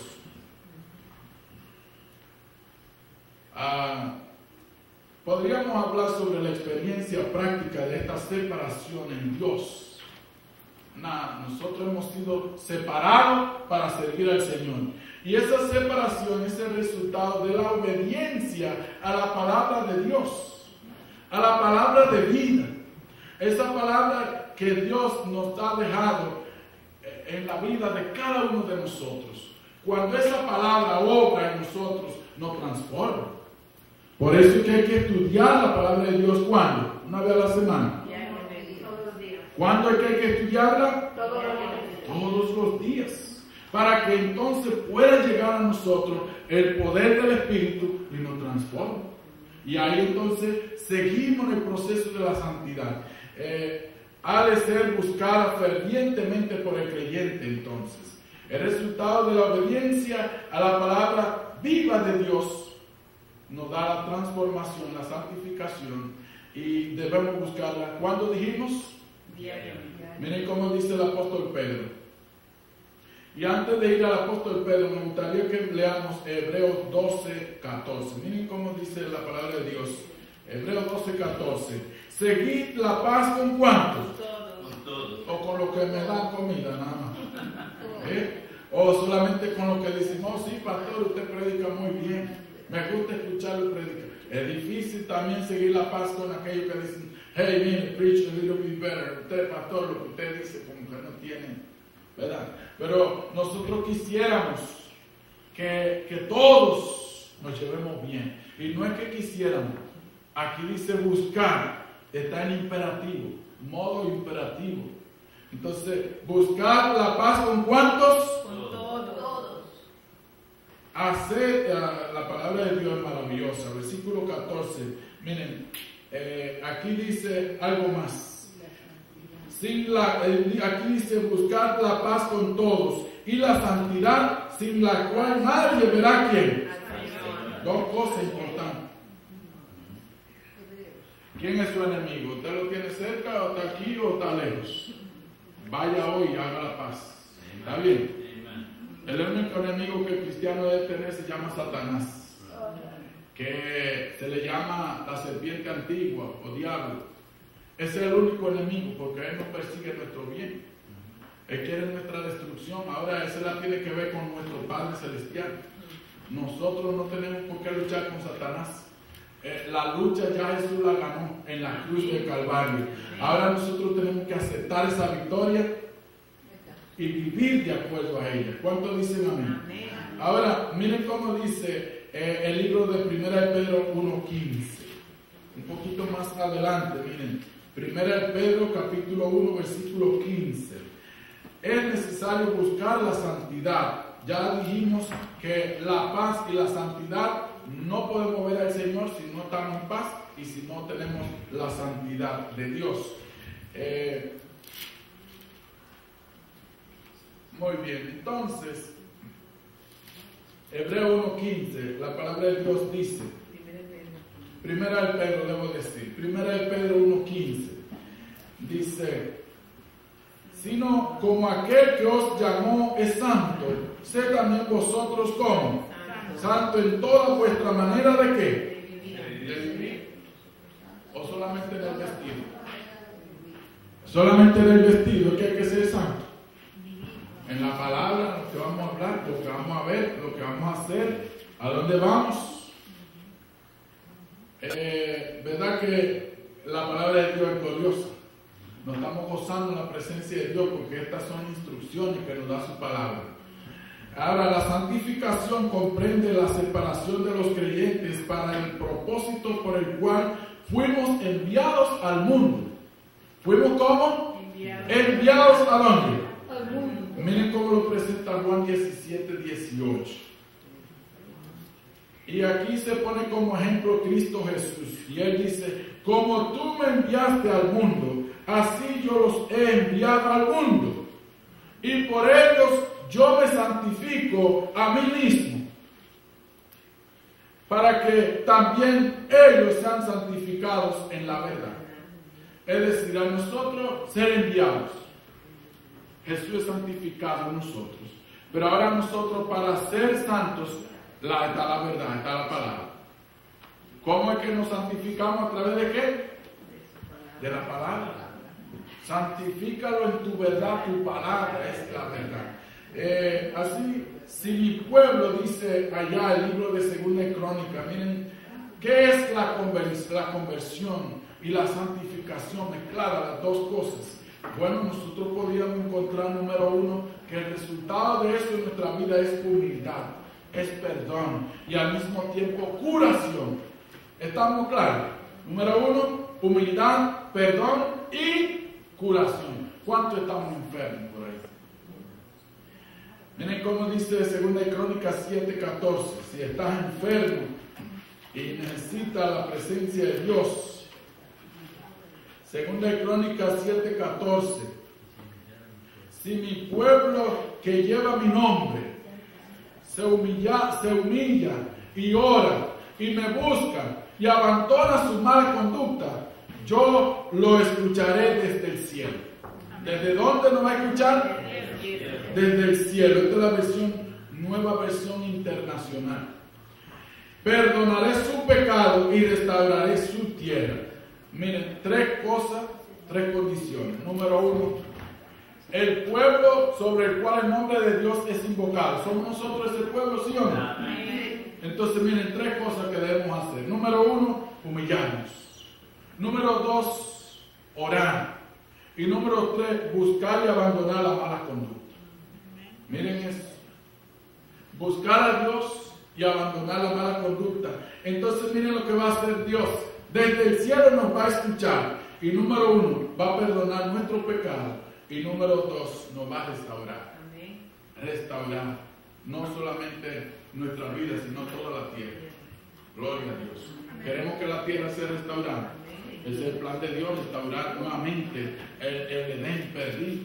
Podríamos hablar sobre la experiencia práctica de esta separación en Dios. Nosotros hemos sido separados para servir al Señor. Y esa separación es el resultado de la obediencia a la palabra de Dios, a la palabra de vida. Esa palabra que Dios nos ha dejado en la vida de cada uno de nosotros. Cuando esa palabra obra en nosotros, nos transforma. Por eso es que hay que estudiar la palabra de Dios. ¿Cuándo? Una vez a la semana. Todos los días. ¿Cuándo hay que estudiarla? Todos los días. todos los días, para que entonces pueda llegar a nosotros el poder del Espíritu y nos transforme. Y ahí entonces seguimos el proceso de la santidad. Ha de ser buscada fervientemente por el creyente entonces. El resultado de la obediencia a la palabra viva de Dios nos da la transformación, la santificación, y debemos buscarla. ¿Cuándo dijimos? Diariamente. Miren cómo dice el apóstol Pedro. Y antes de ir al apóstol Pedro, me gustaría que leamos Hebreos 12:14. Miren cómo dice la palabra de Dios. Hebreos 12:14. Seguid la paz con cuántos. Con todos. O con lo que me dan comida, nada más. O solamente con lo que dicen, oh sí, pastor, usted predica muy bien. Me gusta escucharlo predicar. Es difícil también seguir la paz con aquellos que dicen, hey, mire, preach a little bit better. Usted, pastor, lo que usted dice como que no tiene, ¿verdad? Pero nosotros quisiéramos que todos nos llevemos bien. Y no es que quisiéramos. Aquí dice buscar, está en imperativo, modo imperativo. Entonces, buscar la paz con ¿cuántos? Con todos. Hacer, la palabra de Dios es maravillosa. Versículo 14. Miren, aquí dice algo más. Aquí dice buscar la paz con todos y la santidad sin la cual nadie verá quién. Dos cosas importantes. ¿Quién es su enemigo? ¿Usted lo tiene cerca o está aquí o está lejos? Vaya hoy y haga la paz. ¿Está bien? El único enemigo que el cristiano debe tener se llama Satanás, que se le llama la serpiente antigua o diablo. Ese es el único enemigo porque él no persigue nuestro bien. Él quiere nuestra destrucción. Ahora esa la tiene que ver con nuestro Padre Celestial. Nosotros no tenemos por qué luchar con Satanás. La lucha ya Jesús la ganó en la cruz del Calvario. Ahora nosotros tenemos que aceptar esa victoria y vivir de acuerdo a ella. ¿Cuántos dicen amén? Ahora, miren cómo dice el libro de 1 Pedro 1:15. Un poquito más adelante, miren. 1 Pedro capítulo 1, versículo 15. Es necesario buscar la santidad. Ya dijimos que la paz y la santidad no podemos ver al Señor si no estamos en paz y si no tenemos la santidad de Dios. Muy bien, entonces, Hebreo 1:15, la palabra de Dios dice, Primera de Pedro, debo decir, Primera de Pedro 1:15, dice, sino como aquel que os llamó es santo, sed también vosotros como santo en toda vuestra manera de qué? De vivir. O solamente en el vestido. Solamente en el vestido que hay que ser santo. En la palabra, lo que vamos a hablar, lo que vamos a ver, lo que vamos a hacer, a dónde vamos. ¿Verdad que la palabra de Dios es gloriosa? Nos estamos gozando en la presencia de Dios porque estas son instrucciones que nos da su palabra. Ahora, la santificación comprende la separación de los creyentes para el propósito por el cual fuimos enviados al mundo. ¿Fuimos cómo? Enviados ¿a dónde? Al mundo. Miren cómo lo presenta Juan 17:18. Y aquí se pone como ejemplo Cristo Jesús. Y él dice, como tú me enviaste al mundo, así yo los he enviado al mundo. Y por ellos yo me santifico a mí mismo, para que también ellos sean santificados en la verdad. Es decir, a nosotros ser enviados. Jesús es santificado en nosotros. Pero ahora nosotros para ser santos, está la verdad, está la palabra. ¿Cómo es que nos santificamos? ¿A través de qué? De la palabra. Santifícalo en tu verdad, tu palabra es la verdad. Así, si mi pueblo, dice allá el libro de Segunda Crónica, miren, ¿qué es la conversión y la santificación mezcladas, las dos cosas? Bueno, nosotros podríamos encontrar, número uno, que el resultado de eso en nuestra vida es humildad, es perdón y al mismo tiempo curación. ¿Estamos claros? Número uno, humildad, perdón y curación. ¿Cuántos estamos enfermos por ahí? Miren cómo dice 2 Crónicas 7:14. Si estás enfermo y necesitas la presencia de Dios. 2 Crónicas 7:14. Si mi pueblo que lleva mi nombre se humilla y ora y me busca y abandona su mala conducta, yo lo escucharé desde el cielo. ¿Desde dónde nos va a escuchar? Desde el cielo. Esta es la nueva versión internacional. Perdonaré su pecado y restauraré su tierra. Miren, tres cosas, tres condiciones. Número uno, el pueblo sobre el cual el nombre de Dios es invocado. ¿Somos nosotros ese pueblo, sí o no? Entonces, miren, tres cosas que debemos hacer. Número uno, humillarnos. Número dos, orar. Y número tres, buscar y abandonar la mala conducta. Miren eso. Buscar a Dios y abandonar la mala conducta. Entonces, miren lo que va a hacer Dios. Desde el cielo nos va a escuchar. Y número uno, va a perdonar nuestro pecado. Y número dos, nos va a restaurar. Restaurar. No solamente nuestra vida, sino toda la tierra. Gloria a Dios. Queremos que la tierra sea restaurada. Ese es el plan de Dios, restaurar nuevamente el Edén perdido.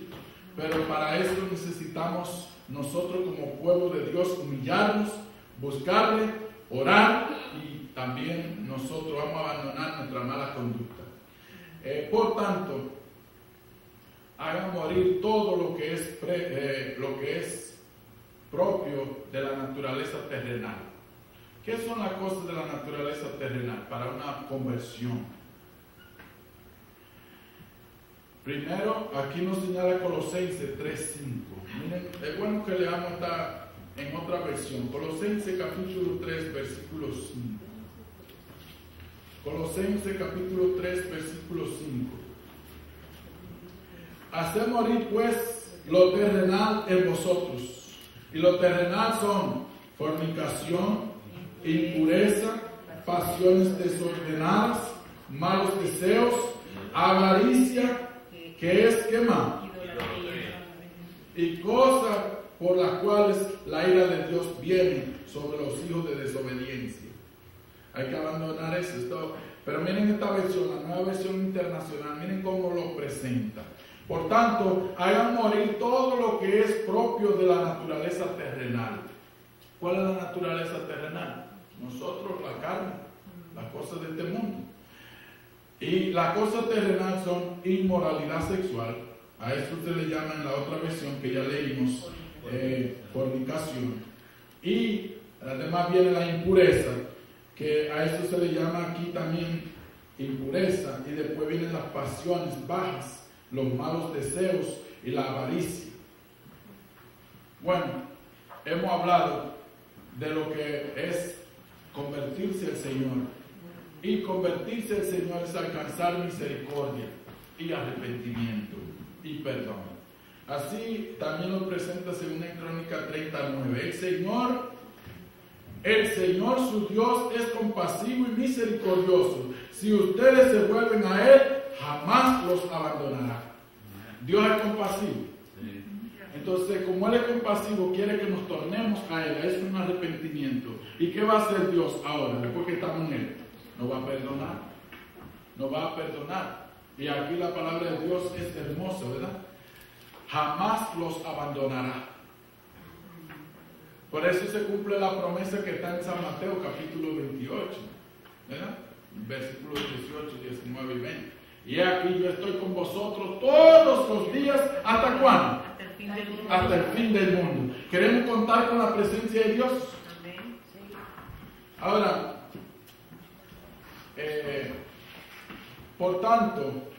Pero para eso necesitamos nosotros como pueblo de Dios humillarnos, buscarle, orar y también nosotros vamos a abandonar nuestra mala conducta. Por tanto, hagan morir todo lo que es propio de la naturaleza terrenal. ¿Qué son las cosas de la naturaleza terrenal para una conversión? Primero, aquí nos señala Colosenses 3:5. Miren, es bueno que leamos esta en otra versión. Colosenses capítulo 3, versículo 5. Colosenses capítulo 3, versículo 5. Haced morir pues lo terrenal en vosotros. Y lo terrenal son fornicación, impureza, pasiones desordenadas, malos deseos, avaricia, que es ¿qué más? Y cosas por las cuales la ira de Dios viene sobre los hijos de desobediencia. Hay que abandonar eso. Pero miren esta versión, la nueva versión internacional, miren cómo lo presenta. Por tanto, hagan morir todo lo que es propio de la naturaleza terrenal. ¿Cuál es la naturaleza terrenal? Nosotros, la carne, las cosas de este mundo. Y las cosas terrenales son inmoralidad sexual. A eso se le llama en la otra versión que ya leímos, fornicación. Y además viene la impureza, que a eso se le llama aquí también impureza. Y después vienen las pasiones bajas, los malos deseos y la avaricia. Bueno, hemos hablado de lo que es convertirse al Señor. Y convertirse al Señor es alcanzar misericordia y arrepentimiento y perdón. Así también lo presenta según en Crónica 39. El Señor su Dios es compasivo y misericordioso. Si ustedes se vuelven a Él, jamás los abandonará. Dios es compasivo. Entonces, como Él es compasivo, quiere que nos tornemos a Él. Es un arrepentimiento. ¿Y qué va a hacer Dios ahora, después que estamos en Él? Nos va a perdonar. Nos va a perdonar. Y aquí la palabra de Dios es hermosa, ¿verdad? Jamás los abandonará. Por eso se cumple la promesa que está en San Mateo capítulo 28, ¿verdad? Versículos 18, 19 y 20. Y aquí yo estoy con vosotros todos los días. ¿Hasta cuándo? Hasta el fin del mundo. Hasta el fin del mundo. ¿Queremos contar con la presencia de Dios? Ahora, por tanto,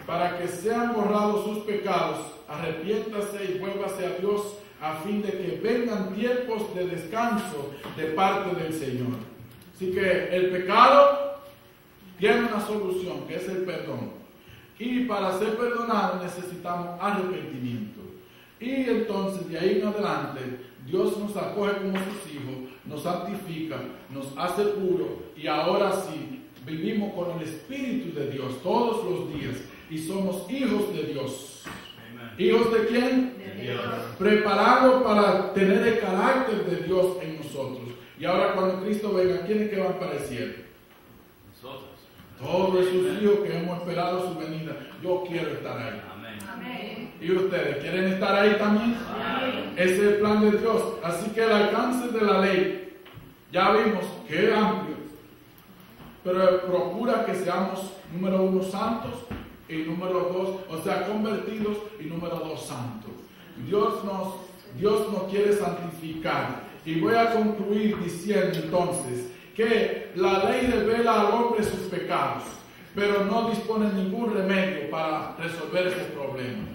para que sean borrados sus pecados, arrepiéntase y vuélvase a Dios a fin de que vengan tiempos de descanso de parte del Señor. Así que el pecado tiene una solución, que es el perdón. Y para ser perdonados necesitamos arrepentimiento. Y entonces de ahí en adelante Dios nos acoge como sus hijos, nos santifica, nos hace puro y ahora sí vivimos con el Espíritu de Dios todos los días y somos hijos de Dios. ¿Hijos de quién? De Dios. Preparados para tener el carácter de Dios en nosotros. Y ahora cuando Cristo venga, ¿quiénes que van para el cielo? Nosotros. Todos esos hijos que hemos esperado su venida. Yo quiero estar ahí. Amén. Amén. ¿Y ustedes quieren estar ahí también? Amén. Ese es el plan de Dios. Así que el alcance de la ley, ya vimos que es amplio. Pero procura que seamos, número 1, santos, y número 2, o sea, convertidos, y número 2, santos. Dios nos quiere santificar. Y voy a concluir diciendo entonces que la ley revela al hombre sus pecados, pero no dispone ningún remedio para resolver ese problema.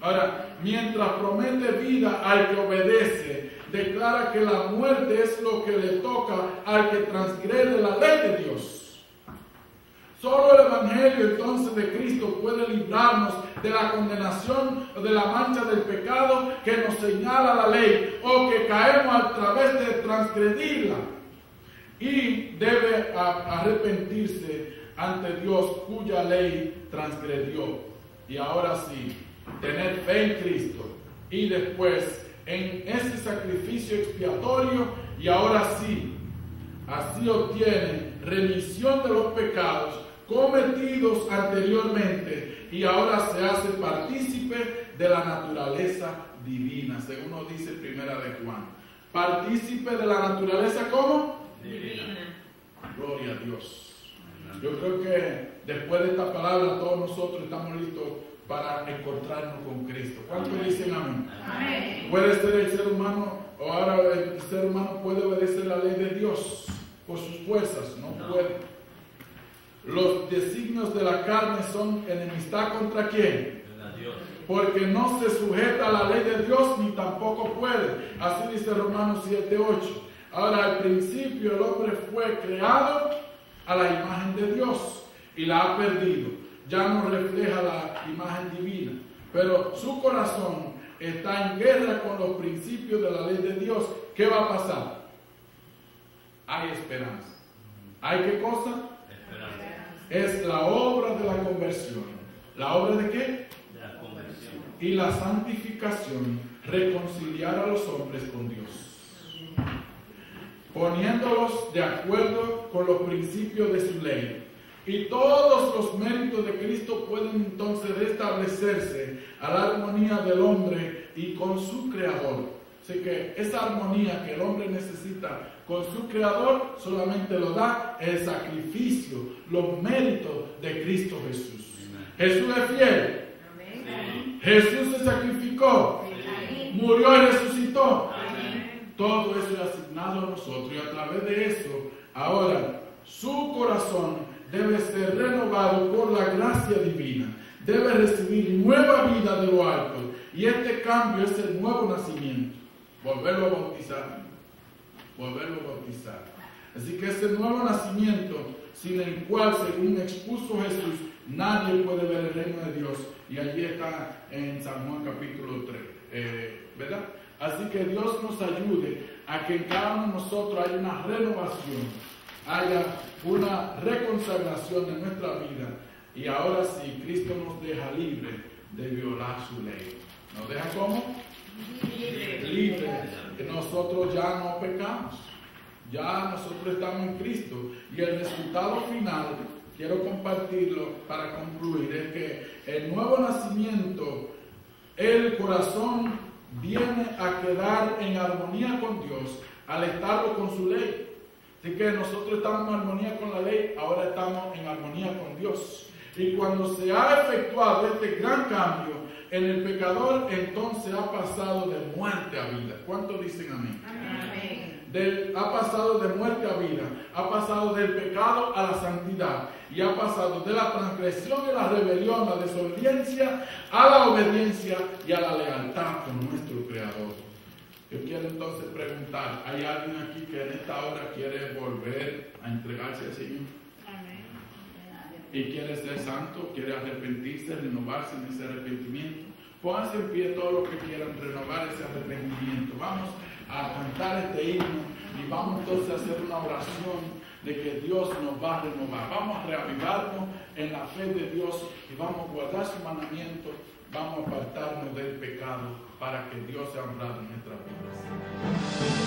Ahora, mientras promete vida al que obedece, declara que la muerte es lo que le toca al que transgrede la ley de Dios. Solo el Evangelio entonces de Cristo puede librarnos de la condenación o de la mancha del pecado que nos señala la ley o que caemos a través de transgredirla. Y debe arrepentirse ante Dios cuya ley transgredió. Y ahora sí, tener fe en Cristo y después en ese sacrificio expiatorio y ahora sí, así obtiene remisión de los pecados cometidos anteriormente y ahora se hace partícipe de la naturaleza divina, según nos dice Primera de Juan. Partícipe de la naturaleza, ¿cómo? Divina. Gloria a Dios. Yo creo que después de esta palabra todos nosotros estamos listos para encontrarnos con Cristo. ¿Cuántos dicen amén? Amén. Puede ser el ser humano, o ahora el ser humano puede obedecer la ley de Dios por sus fuerzas, no puede. Los designios de la carne son enemistad contra quién? Dios. Porque no se sujeta a la ley de Dios ni tampoco puede. Así dice Romanos 7:8. Ahora, al principio el hombre fue creado a la imagen de Dios y la ha perdido. Ya no refleja la imagen divina, pero su corazón está en guerra con los principios de la ley de Dios. ¿Qué va a pasar? Hay esperanza. ¿Hay qué cosa? Esperanza. Es la obra de la conversión. ¿La obra de qué? De la conversión. Y la santificación, reconciliar a los hombres con Dios, poniéndolos de acuerdo con los principios de su ley. Y todos los méritos de Cristo pueden entonces restablecerse a la armonía del hombre y con su Creador. Así que esa armonía que el hombre necesita con su Creador solamente lo da el sacrificio, los méritos de Cristo Jesús. Jesús es fiel. Amén. Jesús se sacrificó, Amén. murió y resucitó. Amén. Todo eso es asignado a nosotros y a través de eso, ahora, su corazón debe ser renovado por la gracia divina. Debe recibir nueva vida de lo alto. Y este cambio es el nuevo nacimiento. Volverlo a bautizar. Volverlo a bautizar. Así que ese nuevo nacimiento, sin el cual, según expuso Jesús, nadie puede ver el reino de Dios. Y allí está en San Juan capítulo 3. ¿Verdad? Así que Dios nos ayude a que en cada uno de nosotros haya una renovación, haya una reconsagración de nuestra vida. Y ahora sí, Cristo nos deja libre de violar su ley. ¿Nos deja cómo? Libre. Que nosotros ya no pecamos. Ya nosotros estamos en Cristo. Y el resultado final, quiero compartirlo para concluir, es que el nuevo nacimiento, el corazón viene a quedar en armonía con Dios al estarlo con su ley. Así que nosotros estamos en armonía con la ley, ahora estamos en armonía con Dios. Y cuando se ha efectuado este gran cambio en el pecador, entonces ha pasado de muerte a vida. ¿Cuántos dicen amén? Amén. Ha pasado de muerte a vida, ha pasado del pecado a la santidad y ha pasado de la transgresión y la rebelión, la desobediencia, a la obediencia y a la lealtad con nuestro Creador. Yo quiero entonces preguntar, ¿hay alguien aquí que en esta hora quiere volver a entregarse al Señor? Amén. Y quiere ser santo, quiere arrepentirse, renovarse en ese arrepentimiento? Pónganse en pie todos los que quieran renovar ese arrepentimiento. Vamos a cantar este himno y vamos entonces a hacer una oración de que Dios nos va a renovar. Vamos a reavivarnos en la fe de Dios y vamos a guardar su mandamiento vamos a apartarnos del pecado para que Dios sea honrado en nuestras vidas.